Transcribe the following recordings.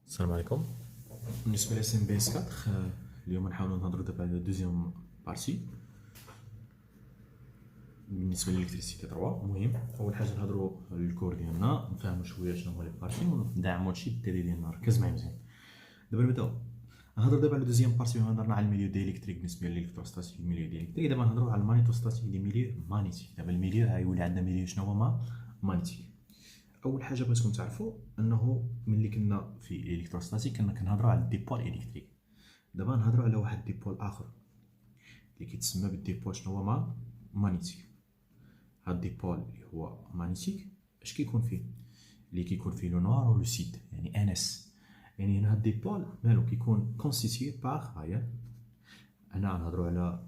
السلام عليكم. بالنسبه ل سي ام بي اس 4 اليوم نحاولوا نهضروا دابا على دوزيام بارتي بالنسبه للالكتريسيتي 3. المهم اول حاجه نهضروا على الكور ديالنا، نفهموا شويه شنو هو لي بارتي وندعموا هادشي بالدليل ديالنا. ركز معايا مزيان. دابا نبداو نهضروا دابا على دوزيام بارتي. هضرنا على الميليو ديالكتريك بالنسبه للالكتروستاتيك. الميليو ديالكتريك دابا نهضروا على المانيتوستاتيك دي ميليو مانيتيك. دابا الميليو غيولي عندنا ميليو شنو هو مانيتيك. اول حاجه بغيتكم تعرفوا انه ملي كنا في الالكتروستاتيك كنا كنهضروا على الديبول الكتريك. دابا نهضروا على واحد الديبول اخر اللي كيتسمى بالديبول شنو هو مانيتيك. هاد الديبول اللي هو مانيتيك اش كيكون فيه؟ اللي كيكون فيه لو نوار و لو سيد، يعني ان اس. يعني هنا هاد الديبول مالو كيكون كونستيتيي باغ، هايا هنا نهضروا على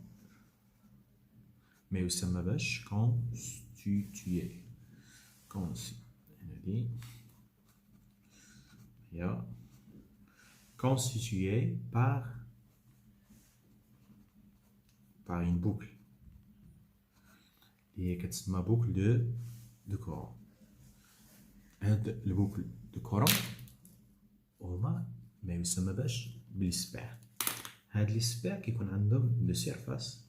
ما يسمى باش كونستيتيي هادي هي constitué par une boucle اللي هي كتسمى بوكل دو كورون. هاد البوكل دو كورون هما ما يسمى باش بالسبير. هاد لي سبير كيكون عندهم دو سيرفاس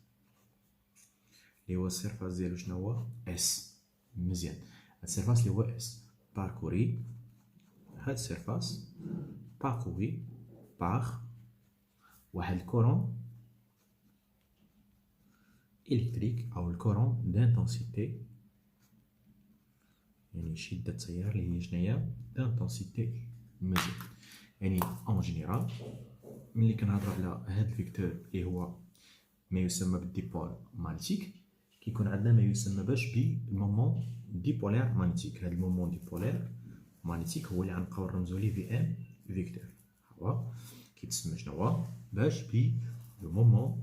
اللي هو السيرفاس ديالو شنو هو اس. مزيان، هاد السيرفاس اللي هو اس باركوري، هاد السيرفاس باركوري باغ واحد الكورون électrique أو الكورون دانتونسيتي، يعني شدة التيار اللي هي شناهي دانتونسيتي. مزيان، يعني اون جينيرال ملي كنهضرو على هاد الفيكتور اللي هو ما يسمى بالديبول مانيتيك كيكون عندنا ما يسمى باش بالمومون ديبولير مانيتيك. هاد المومون ديبولير مانيتيك هو اللي غنبقاو نرمزو ليه في ام فيكتور. هو كيتسمى شنو هو باش بي لو مومون.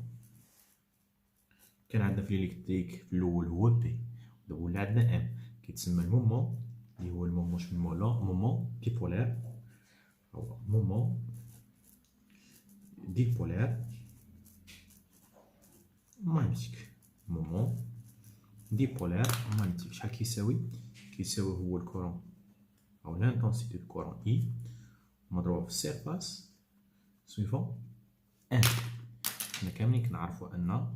كان عندنا في الالكتريك في الاول هو بي، دابا ولا عندنا ام كيتسمى المومون اللي هو المومون شنو هو مومون ديبولير. هو مومون ديبولير مانيتيك. مومون ديبولير مانيتيك شحال كيساوي؟ كيساوي هو الكورون او لانتونسيتي دو كورون اي مضروبه في السيرفاس سويفون ان. حنا كاملين كنعرفوا ان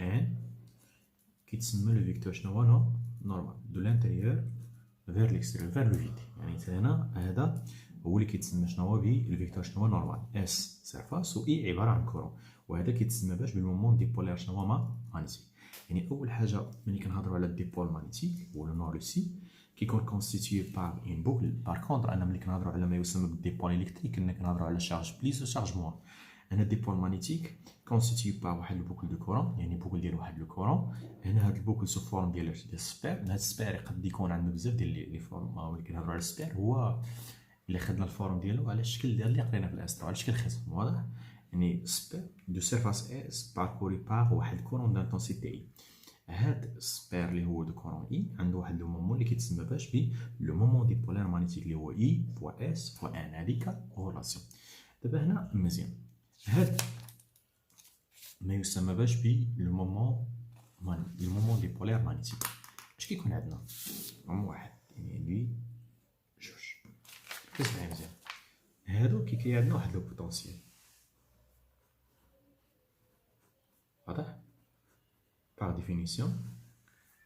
ان كيتسمى لو فيكتور شنو هو نورمال دو لانتيريور فير ليكستيريور فير لو فيد. يعني هنا هذا هو اللي كيتسمى شنو هو بالفيكتور شنو هو نورمال اس سيرفاس و اي عباره عن كورون، وهذا كيتسمى باش بالمومون ديبولير شنو هو مانيتيك. يعني اول حاجه ملي كنهضروا على الديبول مانيتيك هو لو نور لو سي كيكون كونستيتيي باغ اون بوكل. بار كونطر انا ملي كنهضروا على ما يسمى بالديبول الكتريك كنا كنهضروا على شارج بليس و شارج موان. هنا الديبول مانيتيك كونستيتيي باغ واحد البوكل دو كورون، يعني بوكل ديال واحد لو كورون. هنا هاد البوكل سو فورم ديال السبير. هاد السبير يقد يكون عنده بزاف ديال لي فورم. ملي كنهضروا على السبير هو اللي خدنا الفورم ديالو على الشكل ديال اللي قرينا في الاسترو على شكل ختم واضح. يعني سبير دو سيرفاس اس باركوري باغ واحد كورون دانتونسيتي اي. هاد السبير اللي هو دو كورون اي عنده واحد لو مومون اللي كيتسمى باش بي لو مومون ديبولير مانيتيك اللي هو اي فوا اس فوا ان. هذيك غولاسيون. دابا هنا مزيان، هاد ما يسمى باش بي لو مومون ديبولير مانيتيك. اش كيكون عندنا؟ واحد يعني جوج. ركز معايا مزيان. هادو كيكري عندنا واحد لو بوتونسييل واضح. باغ ديفينيسيون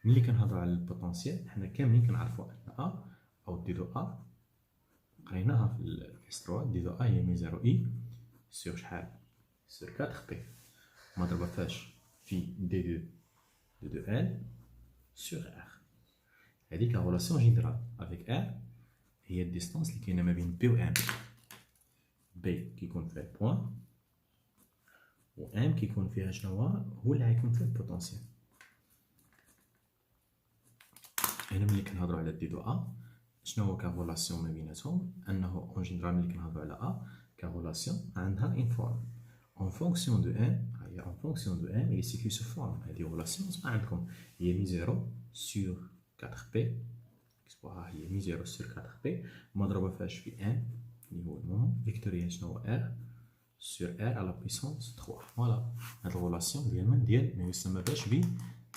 ملي كنهضروا على البوتونسييل حنا كاملين كنعرفوا ان ا او دي دو ا قريناها في الاسترو. دي دو ا هي ميزيرو اي سور شحال؟ سور 4 بي مضروبه فاش في دي دو ال سور ار. هذيك لا ريلاسيون جينيرال افيك ار هي الديستانس اللي كاينه ما بين بي و ام. بي كيكون فيه بوان و ام كيكون فيها شنو هو اللي غيكون فيه البوتونسييل. هنا ملي كنهضروا على دي دو ا شنو هو كرولاسيون ما بيناتهم؟ انه اون جينيرال ملي كنهضروا على ا كرولاسيون عندها اون فورم اون فونكسيون دو ان. هي اون فونكسيون دو ان اللي سيكي سو فورم. هذه رولاسيون تسمع عندكم هي مي 0 سور 4 بي كتبوها هي مي 0 سور 4 بي مضروبه فاش في ان اللي هو المومون فيكتوريال شنو هو ار سور ار على بويسونس 3. فوالا هاد الرولاسيون ديال من ديال ما يسمى باش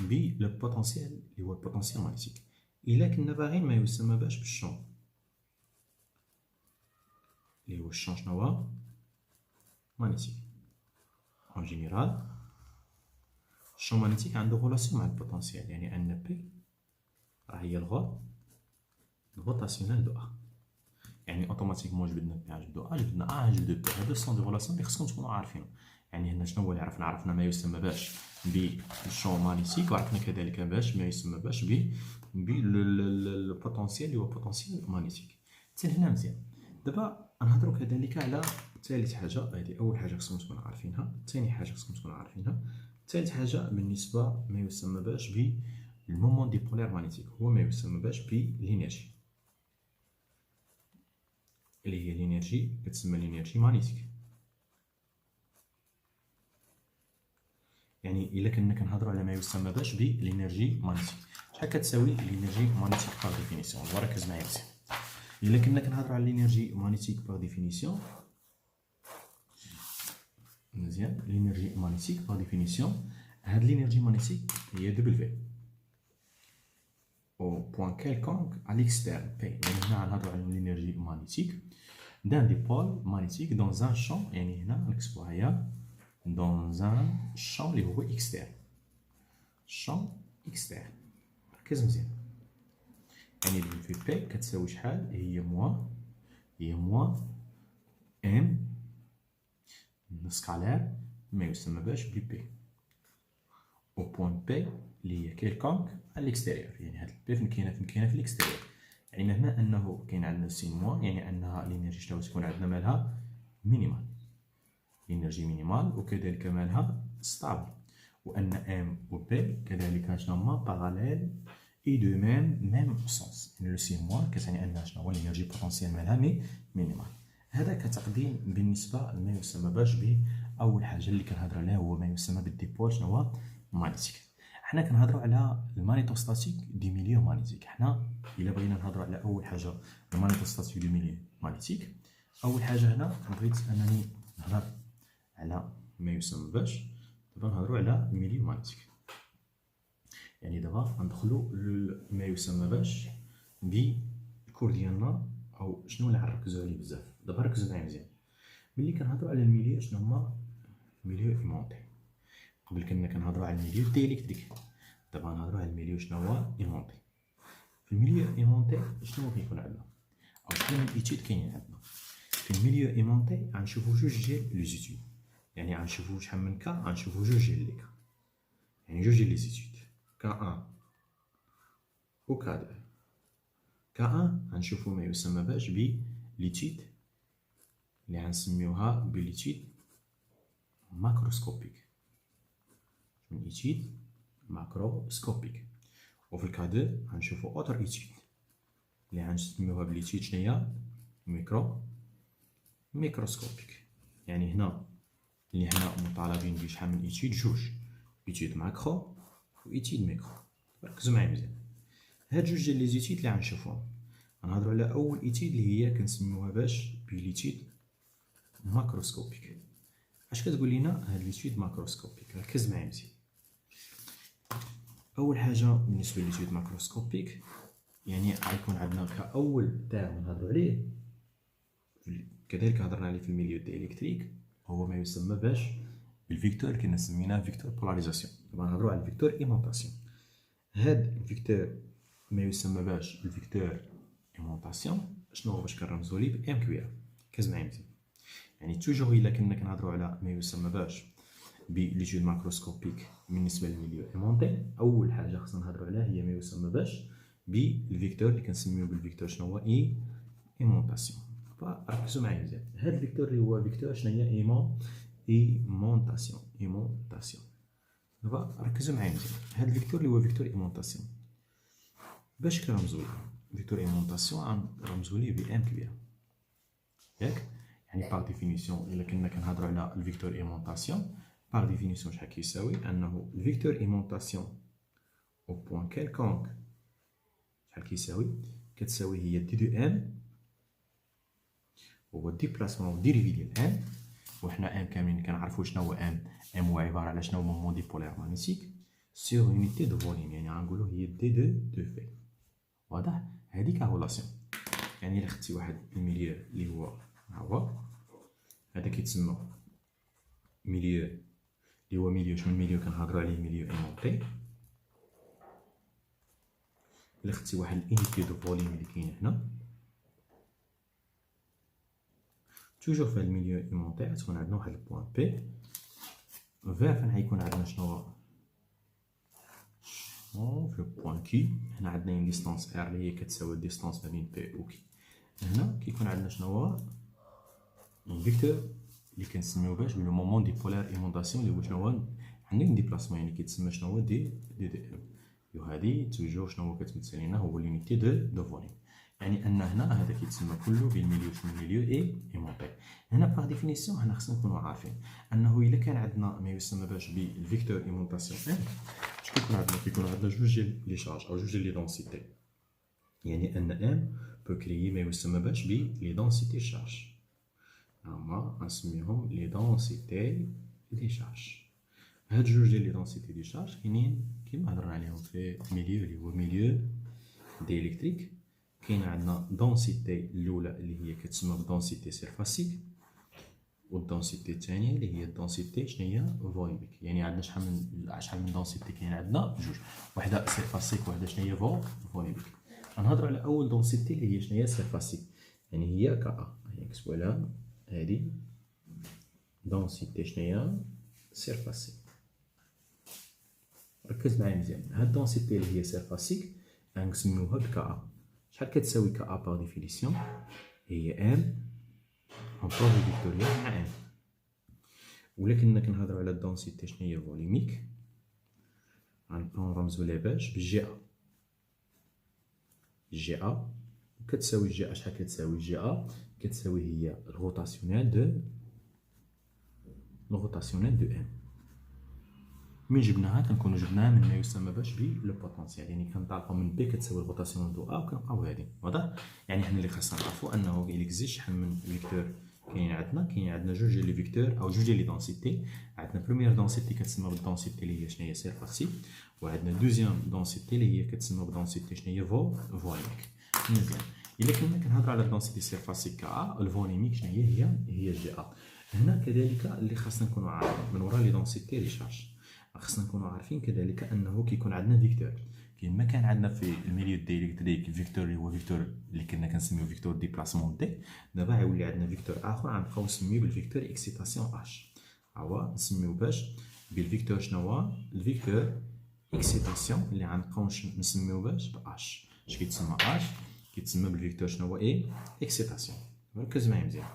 بي لو بوتونسييل اللي هو البوتونسييل مانيتيك. إلا كنا باغيين ما يسمى باش بالشون اللي هو الشون شنو هو مانيتيك. اون جينيرال الشون مانيتيك عنده غولاسيون مع البوتونسيال، يعني ان بي راه هي الغول روتاسيونال دو ا، يعني اوتوماتيكمون جبدنا بي نجبدو ا جبدنا ا نجبدو بي. هادو سون دي غولاسيون اللي خصكم تكونوا عارفينهم. يعني هنا شنو هو اللي عرفنا ما يسمى باش بالشون مانيتيك، وعرفنا كذلك باش ما يسمى باش بالبوتونسيال اللي هو بوتونسيال مانيتيك. حتى هنا مزيان. دابا نهضروا كذلك على ثالث حاجه. هذه اول حاجه خصكم تكونوا عارفينها. ثاني حاجه خصكم تكونوا عارفينها. ثالث حاجه بالنسبه ما يسمى باش بالمومون ديبولير مانيتيك، هو ما يسمى باش بالانرجي، اللي هي الانرجي كتسمى الانرجي مانيتيك. يعني الا كنا كنهضروا على ما يسمى باش بالانرجي مانيتيك، شحال كتساوي الانرجي مانيتيك باغ ديفينيسيون؟ وركز معايا مزيان. الا كنا كنهضروا على الانرجي مانيتيك باغ ديفينيسيون، مزيان، الانرجي مانيتيك باغ ديفينيسيون، هاد الانرجي مانيتيك هي دبليو او بوان كيلكونك à l'externe P. يعني هنا غنهضروا على الانرجي مانيتيك d'un dipôle magnétique dans un champ، يعني هنا نكتبوها هي dans un champ اللي هو externe، champ externe. ركز مزيان. يعني في بي كتساوي شحال؟ هي موان ام سكالير ما يسمى باش بي او بوان بي اللي هي كيلكونك على الاكستيريور. يعني هاد البي فين كاينه في الاكستيريور، يعني معنى انه كاين عندنا سين موان، يعني انها الانرجي شنو تكون عندنا مالها مينيمال، الانرجي مينيمال، وكذلك مالها ستابل، وان ام و بي كذلك شنو هما باراليل اي دو ميم سونس. يعني لو سين موان كتعني ان شنو هو الانرجي بوتونسيال مالها مينيمال. هذا كتقديم بالنسبه لما يسمى باش باول حاجه اللي كنهضر عليها هو ما يسمى بالديبول شنو هو مانيتيك. حنا كنهضروا على المانيتوستاتيك دي ميليو مانيتيك. حنا الا بغينا نهضروا على اول حاجه المانيتوستاتيك دي ميليو مانيتيك، اول حاجه هنا بغيت انني نهضر على ما يسمى باش، دابا نهضروا على الميليو مانيتيك. يعني دابا ندخلوا ما يسمى باش بالكور ديالنا، او شنو اللي غنركزوا عليه بزاف. دابا ركزوا معايا مزيان. ملي كنهضروا على الميليو شنو هما ميليو ايمونتي، قبل كنا كنهضروا على الميليو ديالكتريك، دابا نهضروا على الميليو شنو هو ايمونتي. في الميليو ايمونتي شنو كيكون عندنا، او شنو من ايتيود كاينين عندنا في الميليو ايمونتي؟ غنشوفوا جوج ديال لي زيتيود، يعني غنشوفوا شحال من كا، غنشوفوا جوج ديال لي كا، يعني جوج ديال لي زيتيود كا 1 و كا 2. كا 1 غنشوفوا ما يسمى باش ليتيود اللي غنسميوها بليتيود ماكروسكوبيك، من ايتيود ماكروسكوبيك. وفي الكا 2 غنشوفوا اوتر ايتيود اللي غنسميوها بليتيود شناهي ميكروسكوبيك. يعني هنا اللي هنا مطالبين بشحال من ايتيود؟ جوج، ايتيود ماكرو و ايتيود ميكرو. ركزوا معايا مزيان. هاد جوج ديال لي زيتيود اللي غنشوفوهم غنهضروا على اول ايتيود اللي هي كنسميوها باش بليتيود ماكروسكوبيك. اش كتقول لنا هاد ليتيود ماكروسكوبيك؟ ركز معايا مزيان. اول حاجه بالنسبه لليتيود ماكروسكوبيك، يعني غيكون عندنا كاول تاع نهضروا عليه، كذلك هضرنا عليه في الميليو ديالكتريك، هو ما يسمى باش بالفيكتور اللي كنا سميناه فيكتور بولاريزاسيون. دابا نهضروا على الفيكتور ايمونطاسيون. هاد الفيكتور ما يسمى باش بالفيكتور ايمونطاسيون شنو هو؟ باش كنرمزوا ليه بام كبيره. ركز معايا مزيان. يعني توجور الا كنا كنهضروا على ما يسمى باش بليتيود ماكروسكوبيك بالنسبه للميليو ايمونتي، اول حاجه خصنا نهضروا عليها هي ما يسمى باش بالفيكتور اللي كنسميوه بالفيكتور شنو هو ايمونطاسيون. فركزوا معايا مزيان. هاد الفيكتور اللي هو فيكتور شنو هي ايمونطاسيون. دابا ركزوا معايا مزيان. هاد الفيكتور اللي هو فيكتور ايمونطاسيون باش كنرمزوا ليه فيكتور ايمونطاسيون غنرمزوا ليه بام كبيره، ياك؟ يعني باغ ديفينيسيون الا كنا كنهضروا على الفيكتور ايمونطاسيون باغ ديفينيسيون شحال كيساوي؟ انه الفيكتور ايمونطاسيون او بوين كيلكونك شحال كيساوي؟ كتساوي هي دي دو ام هو الديبلاسمون ديريفي ديال ام، وحنا ام كاملين كنعرفوا شنو هو ام. ام هو عباره على شنو؟ مومون ديبولير مانيتيك سور يونيتي دو فوليوم، يعني غنقولوا هي دي دو في. واضح؟ هذيك ريلاسيون. يعني الا خدتي واحد الميليو اللي هو هو هذا كيتسمى ميليو، اللي هو ميليو. شنو الميليو؟ كنهضروا عليه ميليو ايمونتي. الا خدتي واحد الانيتي دو فوليوم اللي كاين هنا، توجور في الميليو ايمونتي غتكون عندنا واحد البوان بي فيغ فين غيكون عندنا شنو هو في البوان كي. هنا عندنا اون ديستانس ار اللي هي كتساوي الديستانس ما بين بي و كي. هنا كيكون عندنا شنو هو اون فيكتور اللي كنسميو باش بلو مومون دي بولار ايمونطاسيون، اللي هو شنو هو عندنا اون ديبلاسمون، يعني كيتسمى شنو هو دي ام. وهذه توجور شنو هو كتمثل لنا هو لينيتي دو فوليوم. يعني ان هنا هذا كيتسمى كله بالميليو. شنو الميليو اي ايمونطي. هنا باغ ديفينيسيون هنا خصنا نكونوا عارفين انه الا كان عندنا ما يسمى باش بالفيكتور ايمونطاسيون ام، كيكون عندنا جوج ديال لي شارج او جوج ديال لي دونسيتي. يعني ان ام بو كريي ما يسمى باش بلي دونسيتي شارج، هما غنسميوهم لي دونسيتي دي شارج. هاد جوج ديال لي دونسيتي دي شارج كاينين كيما هضرنا عليهم في ميليو اللي هو ميليو ديالكتريك. كاين عندنا دونسيتي الاولى اللي هي كتسمى بدونسيتي سيرفاسيك، والدونسيتي الثانيه اللي هي الدونسيتي شنو هي فوليميك. يعني عندنا شحال من دونسيتي كاين عندنا؟ جوج، وحده سيرفاسيك وحده شنو هي فوليميك. غنهضروا على اول دونسيتي اللي هي شنو هي سيرفاسيك، يعني هي كا. يعني نكتبوا لها هذه دونسيتي شنو هي سيرفاسيك. ركز معايا مزيان، هاد الدونسيتي اللي هي سيرفاسيك غنسميوها بكا. شحال كتساوي كا باغ ديفينيسيون؟ هي ام اون بروفي فيكتوريال مع ام. ولكن كنهضروا على الدونسيتي شنو هي فوليميك، غنبقاو نرمزو لها باش بالجي ا. جي ا كتساوي جي ا. شحال كتساوي جي ا؟ كتساوي هي الروتاسيونيل دو ام. من جبناها كنكونوا جبناها من ما يسمى باش لو بوتونسيال. يعني كنطلقوا من بي كتساوي الروتاسيون دو ا وكنبقاو هادي. واضح؟ يعني حنا اللي خاصنا نعرفوا انه il existe شحال من فيكتور كاين عندنا جوج ديال لي فيكتور او جوج ديال لي دونسيتي. عندنا بروميير دونسيتي كتسمى بالدونسيتي اللي هي شنو هي سيرفاسيك، وعندنا دوزيام دونسيتي اللي هي كتسمى بالدونسيتي شنو هي فوليميك. مزيان، الا كنا كنهضروا على الدونسيتي سيرفاسيك كا، الفوليميك شنو هي جي ا. هنا كذلك اللي خاصنا نكونوا عارفين من وراء لي دونسيتي لي شارج، خاصنا نكونوا عارفين كذلك انه كيكون عندنا فيكتور. كما كان عندنا في الميليو ديالكتريك فيكتور اللي هو فيكتور اللي كنا كنسميو فيكتور ديبلاسمون دي، دابا غيولي عندنا فيكتور اخر غنبقاو نسميو بالفيكتور اكسيتاسيون اش. هو نسميو باش بالفيكتور شنو هو الفيكتور اكسيتاسيون اللي غنبقاو نسميو باش باش. اش كيتسمى اش؟ كيتسمى بالفيكتور شنو هو اي اكسيتاسيون. ركز معايا مزيان،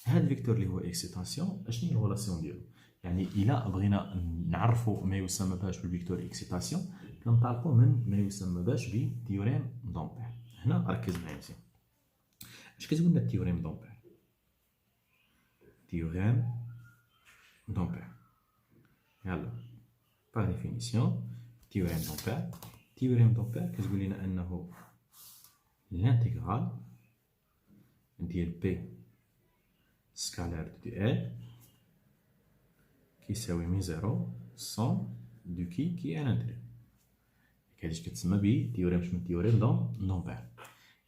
هاد الفيكتور اللي هو اكسيتاسيون اشنو هي الريلاسيون ديالو؟ يعني الا بغينا نعرفوا ما يسمى باش بالفيكتور اكسيتاسيون كنطلقوا من ما يسمى باش بتيوريم دومبير. هنا ركز معايا مزيان، اش كتقول لنا تيوريم دومبير؟ تيوريم دومبير يلا باغ ديفينيسيون تيوريم دومبير كتقول لنا انه الانتيغرال ديال بي سكالار دو ال كيساوي من 0 100 دو كي ان انتري. كيفاش كتسمى ب تيوريم شنو تيوريم دومبير.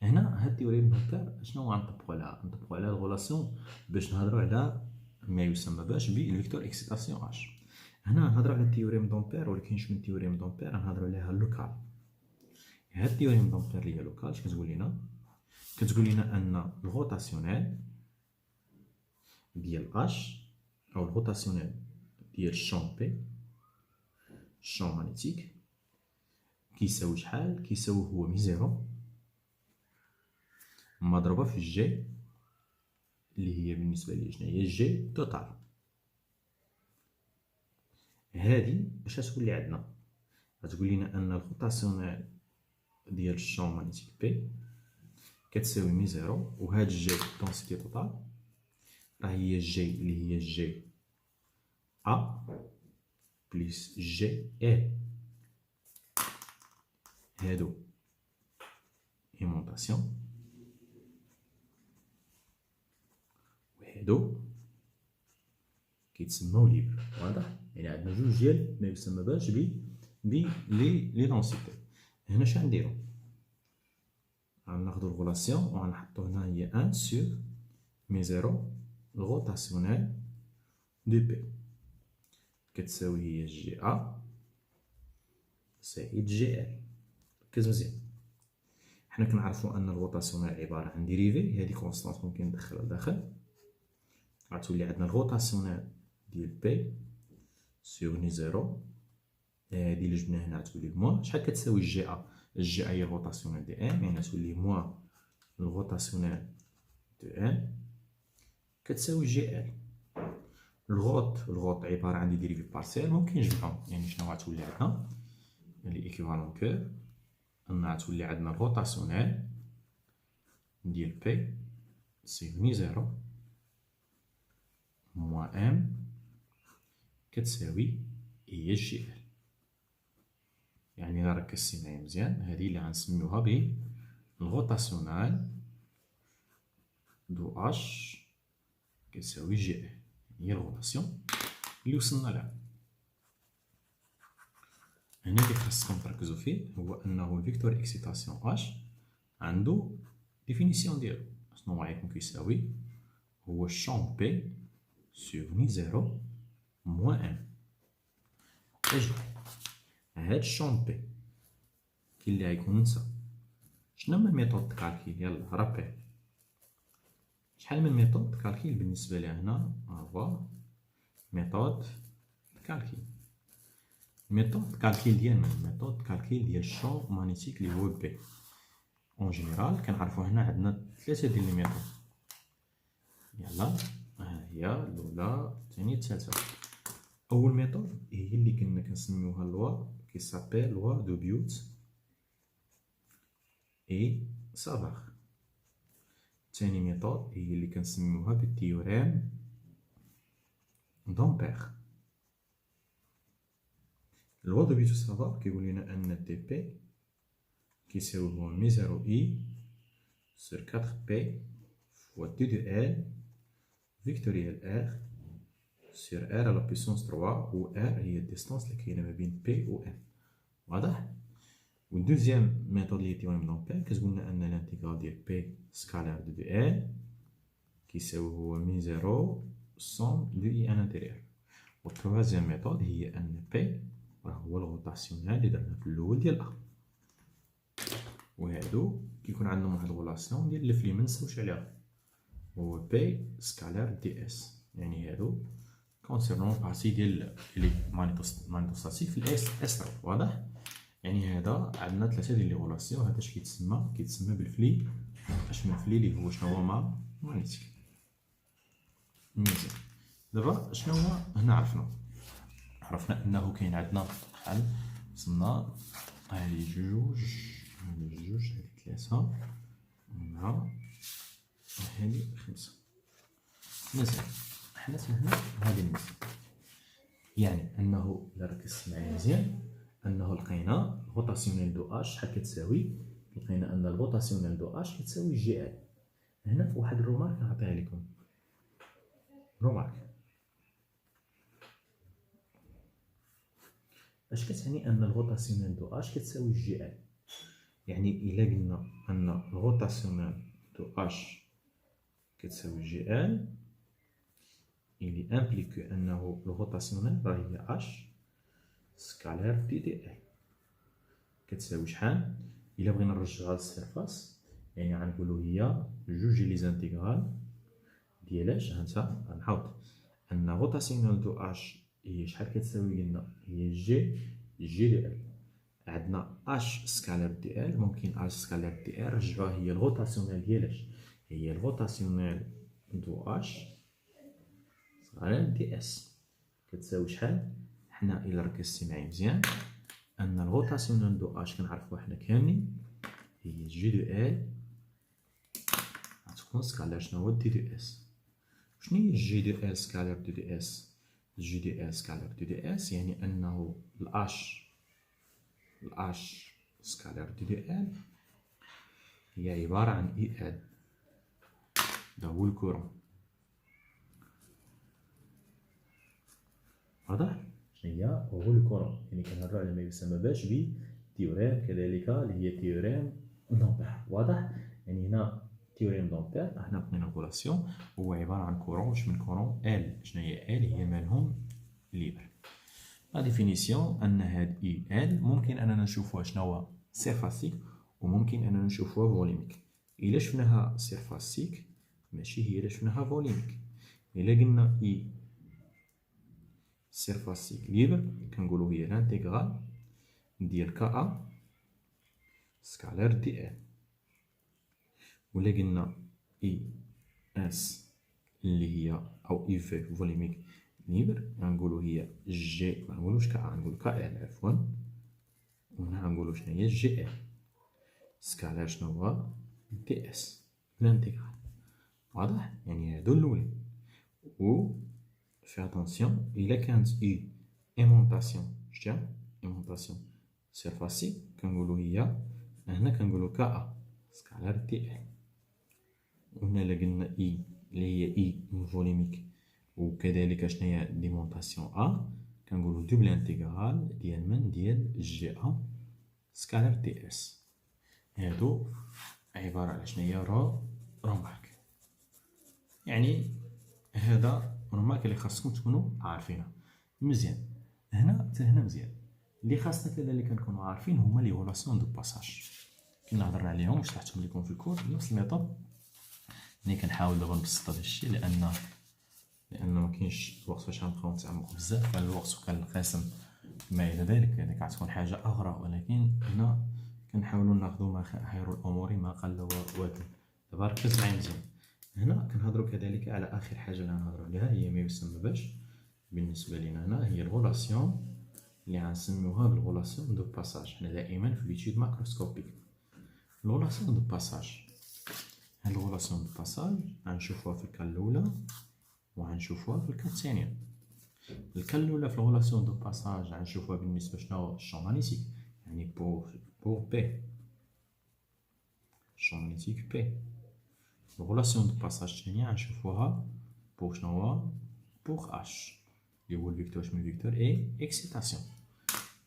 هنا هاد تيوريم دومبير شنو غنطبقوا عليها؟ نطبقوا على الغولاسيون باش نهضروا على ما يسمى باش بالفيكتور اكسيتاسيون اش. هنا نهضروا على تيوريم دومبير، ولكن شنو تيوريم دومبير نهضروا عليها لوكال. هاد تيوريم دومبير اللي هي لوكال اش كتقول لنا؟ كتقول لنا ان الروتاسيونيل ديال اش او الروتاسيونيل ديال الشون بي، الشون ماغنيتيك، كيساوي شحال؟ كيساوي هو من 0 مضروبه في الجي اللي هي بالنسبه لي شنو هي الجي توتال. هادي اش غتقول لي عندنا؟ غتقول لنا ان الروتاسيونيل ديال الشون ماغنيتيك بي كتساوي من 0 وهاد الجي دونسيتي توتال راه هي الجي اللي هي الجي ا بلس جي ال. هادو ايمونطاسيون وهادو كيتسماو ليبر. واضح؟ يعني عندنا جوج ديال ما يسمى باش لي دونسيتي. هنا اش غنديرو؟ غناخدو الغولاسيون وغنحطو هنا هي 1 سور ميزيرو الغوتاسيونيل دو بي كتساوي هي جي ا زائد جي ال. ركز مزيان، حنا كنعرفو ان الغوتاسيونيل عبارة عن ديريفي، هادي كونستانت ممكن ندخلها لداخل، غتولي عندنا الغوتاسيونيل ديال بي سيغ ني زيرو، هادي اللي جبنا هنا غتولي بموا شحال كتساوي جي ا. الجي ا هي الغوتاسيونيل دي ام، يعني غتولي موا الغوتاسيونيل دو ام كتساوي جي ال. الغوط عبارة عن دي ديريفي بارسيال ممكن نجمعهم، يعني شنو غتولي عندنا لي ايكيفالون كور ان غتولي عندنا الغوتاسيونيل ديال بي سيغني زيرو موا ام كتساوي هي جي ال. يعني الا ركزتي معايا مزيان هادي اللي غنسميوها ب الغوتاسيونيل دو اش كتساوي جي ال، هي الغوتاسيون اللي وصلنا لها. هنا اللي خاصكم تركزو فيه هو انه الفيكتور اكسيتاسيون اش عندو ديفينيسيون ديالو. شنو غيكون كيساوي؟ هو الشون بي سور ني زيرو موان ام. اجي هاد الشون بي كي اللي غيكون نسا شنو هما الميثود د كالكيل؟ يلا رابيل شحال من ميثود د كالكيل بالنسبه لي هنا. هو ميثود د كالكيل، ميثود د كالكيل ديال من؟ ميثود د كالكيل ديال الشون مانيتيك اللي هو بي. اون جينيرال كنعرفو هنا عندنا ثلاثه ديال لي ميثود. يلا ها هي الاولى الثانيه الثالثه. اول ميثود هي اللي كنا كنسميوها لوا كي سابيل لوا دو بيوت اي سافار. ثاني ميثود هي اللي كنسميوها بالتيوريم دامبير. لوا دو بيوت و سافار كيقول لنا ان دي بي كيساوي هو مي زيرو اي سور 4 بي فوا دي دو ال فيكتوريال ار سور ار على بويسونس 3 و ار هي الديستانس اللي كاينه ما بين بي و ام. واضح؟ و الدوزيام ميثود اللي هي تيوريم دامبير كتقول لنا ان الانتيغرال ديال بي سكالار دو دو ال كيساوي هو مي زيرو سون دو اي ان انتيريور. و التروازيام ميثود هي ان بي راه هو الغوتاسيونيل اللي درنا في الاول ديال ا. و هادو كيكون عندهم واحد الغولاسيون ديال الف اللي منساوش عليها هو بي سكالار دي اس، يعني هادو كونسيرنون بارتي ديال لي مانيتوستاتيك في الاس اس. واضح؟ يعني هذا عندنا ثلاثه ديال لي غولاسيون. هذا اش كيتسمى بالفلي. اش من فلي اللي هو شنو هو ما مانيتيك. مزيان. دابا شنو هو هنا عرفنا انه كاين عندنا شحال وصلنا هادي جوج هادي ثلاثه أربعة هادي خمسة. مزيان حنا هنا هادي المسألة، يعني انه الا ركزت معايا مزيان انه لقينا غوتاسيونيل دو اش شحال كتساوي. لقينا ان الغوتاسيونيل دو اش كتساوي جي ال. هنا واحد الرومارك نعطيها لكم. رومارك اش كتعني ان الغوتاسيونيل دو اش كتساوي جي ال؟ يعني الا قلنا ان الغوتاسيونيل دو اش كتساوي جي ال il implique انه الغوتاسيونيل راه هي اش سكالار دي دي ال كتساوي شحال؟ الا بغينا نرجعوها للسيرفاس يعني غنقولو هي جوج لي زانتيغرال ديال اش. هانتا غنعاود ان غوتاسيونيل دو اش هي شحال كتساوي؟ قلنا هي جي دي ال. عندنا اش سكالار دي ال، ممكن اش سكالار دي ال رجعوها هي الغوتاسيونيل ديال اش، هي الغوتاسيونيل دو اش سكالار دي اس كتساوي شحال؟ حنا الا ركزتي معايا مزيان ان الغوتاسيونيل دو اش كنعرفوها حنا كاملين هي جي دو ال غتكون سكالار شنو هو دي دو اس. شنو هي جي دو ال سكالار دي دو اس؟ جي دو ال سكالار دي دو اس يعني انه الاش سكالار دي دو ال هي عبارة عن اي ال، دا هو الكورون. واضح؟ هي هو الكورون، يعني كنهضرو على ما يسمى باش ب تيوريم كذلك اللي هي تيوريم دامبير. واضح؟ يعني هنا تيوريم دونتير. هنا بقينا الغولاسيون هو عباره عن كورون. واش من كورون؟ ال. شنو هي ال؟ هي مالهم ليبر. لا ديفينيسيون ان هاد اي ال ممكن اننا نشوفوها شنو هو سيرفاسيك وممكن اننا نشوفوها فوليميك. الا شفناها سيرفاسيك ماشي هي الا شفناها فوليميك. الا قلنا اي سيرفاسيك ليبر كنقولو هي لانتيغرال ديال كا سكالير دي ال. ولا قلنا اي اس اللي هي او اي في فوليميك ليبر غنقولو هي جي، ما نقولوش كا، نقولو كا ال عفوا. وهنا غنقولو شنو هي جي ال سكالير شنو هو دي اس لانتيغرال. واضح؟ يعني هادو الاولين. و في اتونسيون الا كانت اي ايمونطاسيون شتيها ايمونطاسيون سيرفاسيك كنقولو هي هنا كنقولو كا سكالير دي ال. وهنا الا قلنا اي اللي هي اي فوليميك وكذلك شنو هي ديمونطاسيون ا كنقولو دوبل انتيغرال ديال من ديال جي ا سكالير دي اس. هادو عباره على شنو هي رومارك. يعني هذا رومارك اللي خاصكم تكونوا عارفينها مزيان. هنا حتى هنا مزيان. اللي خاصنا كذلك نكونوا عارفين هما لي غولاسيون دو باساج. كنا هضرنا عليهم وشرحتهم لكم في الكور نفس الميثود. ملي كنحاول دابا نبسط هذا الشيء لانه مكاينش الوقت باش غنبقاو نتعمقوا بزاف. الوقت وكان القسم ما الى ذلك هذيك غتكون حاجه اغرى، ولكن هنا كنحاولوا ناخذوا ما خير الامور ما قل وكثر. دابا ركز معايا مزيان. هنا كنهضروا كذلك على اخر حاجه اللي غنهضروا عليها هي ما يسمى باش بالنسبه لنا هنا هي الغولاسيون اللي غنسميوها بالغولاسيون دو باساج. حنا دائما في ليتود ماكروسكوبيك الغولاسيون دو باساج. هاد الغولاسيون دو باساج غنشوفوها في الكال الاولى وغنشوفوها في الكال الثانيه. الكال الاولى في الغولاسيون دو باساج غنشوفوها بالنسبه شنو الشون مانيتيك، يعني بور بي الشون مانيتيك بي. الغولاسيون دو باساج الثانيه غنشوفوها بور شنو هو بور اش اللي هو الفيكتور شمن الفيكتور اي اكسيتاسيون.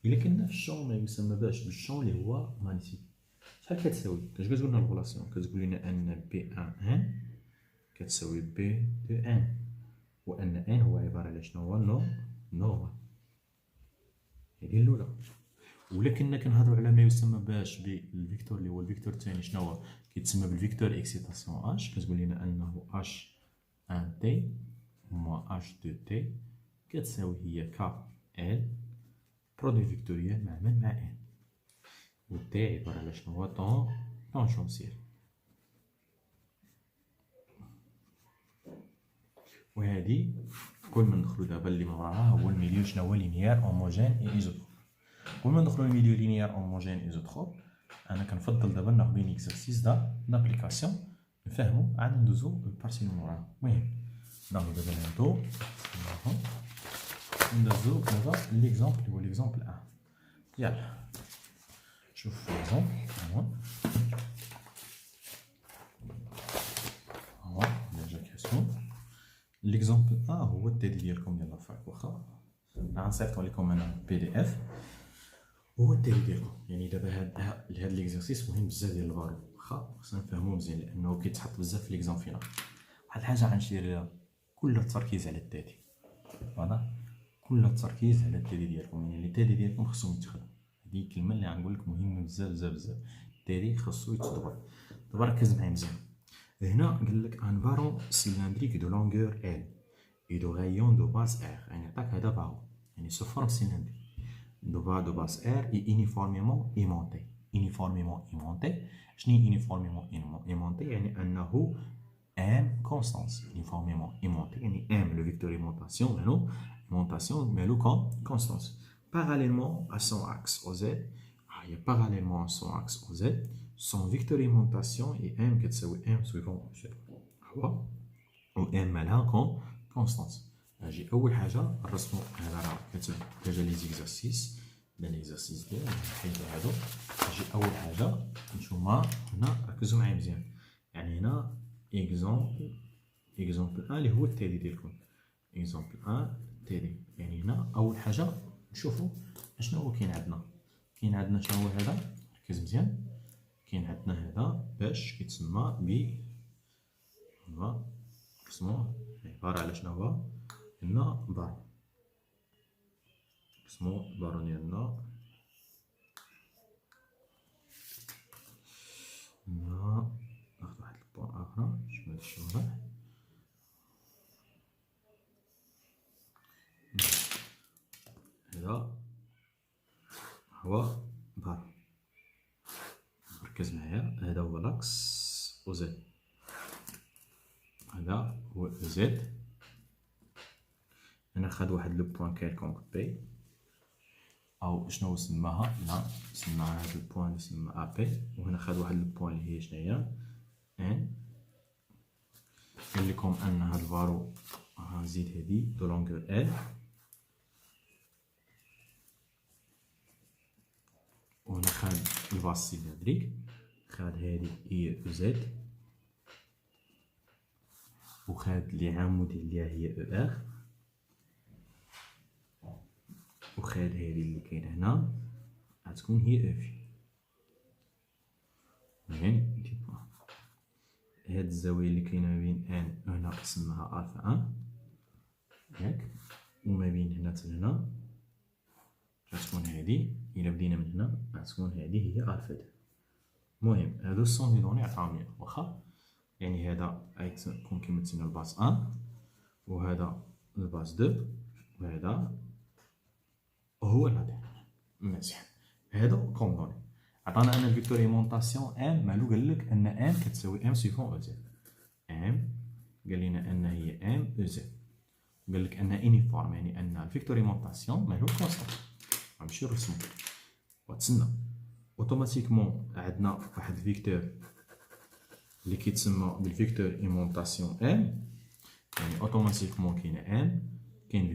الا كنا في الشون ما يسمى باش بالشون اللي هو مانيتيك شحال كتساوي؟ كاش كتقول لنا الغولاسيون كتقول لنا ان بي ان كتساوي بي دو ان، وان ان هو عباره على شنو هو نورمال. هذه الاولى. ولا كنا كنهضروا على ما يسمى باش بالفيكتور اللي هو الفيكتور الثاني شنو هو كيتسمى بالفيكتور اكسيتاسيون اش، كتقول لنا انه اش ان تي موان اش دو تي كتساوي هي كا ال برودوي فيكتوريال مع من مع ان. و تي عباره على شنو هو طونجونسيال. وهذه كل ما ندخلو دابا اللي وراها هو الميليو شنو هو لينيير هوموجين اي ايزوتروب. كل ما ندخلو الميليو لينيير هوموجين ايزوتروب انا كنفضل دابا ناخدو ان اكزرسيس دابليكاسيون نفهمو عاد ندوزو للبارتي اللي وراها. المهم ناخدو دابا هادو ندوزو دابا ليكزامبل اللي هو ليكزامبل 1. يلا شوف ليكزامبل هو ديجا كيسيون. ليكزامبل هو التالي ديالكم ديال لافاك، واخا غنصيفطو لكم انا بي دي اف هو التالي ديالكم. يعني دابا هاد ليكزرسيس مهم بزاف ديال الفارو، واخا خصنا نفهمو مزيان لانه كيتحط بزاف في ليكزام فينا. واحد الحاجه غنشير كل التركيز على التالي، واضح؟ كل التركيز على التالي ديالكم، يعني التالي ديالكم خصو يتخدم. هذه الكلمه اللي غنقول لك مهمه بزاف بزاف بزاف. التالي خصو يتطور. دابا ركز معايا مزيان. هنا قال لك ان بارون سيلندريك دو لونغور ال et de rayon de base R. يعني عطاك هذا بارون يعني سو فورم سيلندريك de base R est uniformément aimanté. uniformément aimanté شنو uniformément aimanté؟ يعني أنه M constance. uniformément aimanté يعني M le vecteur aimantation مالو aimantation مالو constance parallèlement à son axe au Z. هي parallèlement à son axe au Z son vecteur aimantation est M كتساوي M suivant هو و M مالها كونستانس. اجي اول حاجه نرسمو هذا راه كاتب ديجا لي زيكزارسيس بين ليكزارسيس ديال نحيدو هادو. اجي اول حاجه نتوما هنا ركزوا معايا مزيان. يعني هنا اكزومبل 1 اللي هو التالي ديالكم اكزومبل 1 التالي. يعني هنا اول حاجه نشوفوا اشنو هو كاين عندنا. كاين عندنا شنو هو هذا، ركز مزيان. كاين عندنا هذا باش كيتسمى ب هو اسمه عبارة على شنو هو؟ قلنا بارون، اسمو البارون ديالنا. هنا ناخد واحد البوان اخرى باش مهادشي واضح. هذا هو بارون، ركز معايا، هذا هو لاكس او زد، هذا هو زد. انا خد واحد لو بوان كيلكونك بي، او شنو سماها؟ لا سماها هاد البوان اللي سمى ا بي، وهنا خد واحد البوان اللي هي شناهي ان. قال لكم ان هاد الفارو نزيد هادي دو لونغور ال، وهنا خد الباس سيلندريك، خد هادي هي زد، وخد لي عمودي اللي هي او ار، وخد هادي اللي كاينه هنا غتكون هي او في. مزيان هاد الزاويه اللي كاينه ما بين ان هنا قسمها الفا ان ياك، وما بين هنا حتى هنا غتكون هادي، الا بدينا من هنا غتكون هادي هي الفا دو. المهم هادو السون دي دوني عطاهم ليا واخا، يعني هذا غيكون كيمثلنا الباس ان، وهذا الباس دو، وهذا هو الهدف. مزيان هادو كوم دوني عطانا ان الفيكتور ايمونطاسيون ام، مالو قال لك ان ام كتساوي ام سيفون او زد. ام قال لنا ان هي ام او زد، قال لك ان يونيفورم، يعني ان الفيكتور ايمونطاسيون مالو كونستانت. غنمشي نرسمو وتسنى اوتوماتيكمون عندنا واحد الفيكتور اللي كيتسمى بالفيكتور ايمونطاسيون ام، يعني اوتوماتيكمون كاينه ام، كاين